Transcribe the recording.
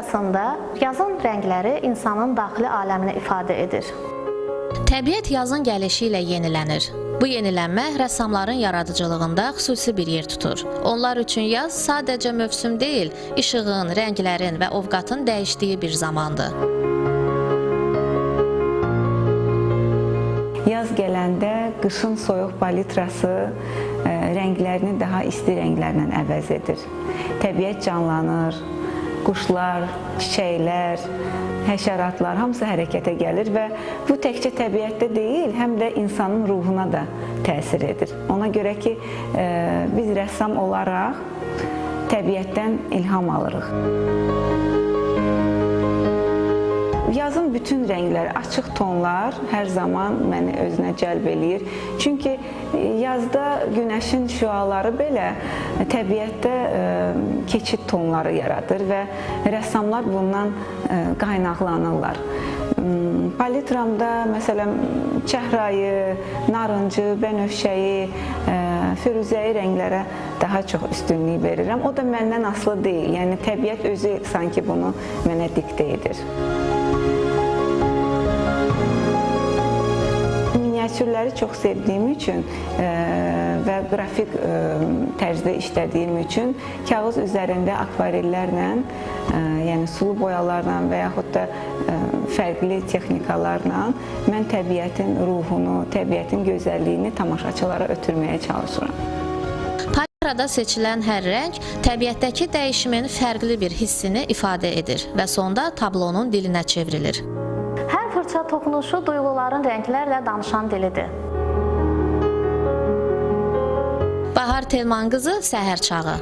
sırasında yazın rəngləri insanın daxili aləmini ifadə edir. Təbiət yazın gəlişi ilə yenilənir. Bu yenilənmə rəssamların yaradıcılığında xüsusi bir yer tutur. Onlar üçün yaz sadəcə mövsüm deyil, işığın, rənglərin və ovqatın dəyişdiyi bir zamandır. Yaz gələndə qışın soyuq palitrası rənglərini daha isti rənglərlə əvəz edir. Təbiət canlanır, quşlar, çiçəklər, həşəratlar hamısı hərəkətə gəlir və bu təkcə təbiətdə deyil, həm də insanın ruhuna da təsir edir. Ona görə ki, biz rəssam olaraq təbiətdən ilham alırıq. Yazın bütün rənglər, açıq tonlar hər zaman məni özünə cəlb eləyir. Çünki yazda günəşin şüaları belə təbiətdə keçid tonları yaradır və rəssamlar bundan qaynaqlanırlar. Palitramda məsələn çəhrayı, narıncı, bənövşəyi, firuzəyi rənglərə daha çox üstünlük verirəm. O da məndən asılı deyil. Yəni təbiət özü sanki bunu mənə diktə edir. Miniatürləri çox sevdiyim üçün və qrafik tərzdə işlədiyim üçün kağız üzərində akvarellərlə, yəni sulu boyalarla və yaxud da fərqli texnikalarla mən təbiətin ruhunu, təbiətin gözəlliyini tamaşaçılara ötürməyə çalışıram. Palitrada seçilən hər rəng təbiətdəki dəyişimin fərqli bir hissini ifadə edir və sonda tablonun dilinə çevrilir. Hər fırça toxunuşu duyğuların rənglərlə danışan dilidir. Bahar Telman qızı, Səhər çağı.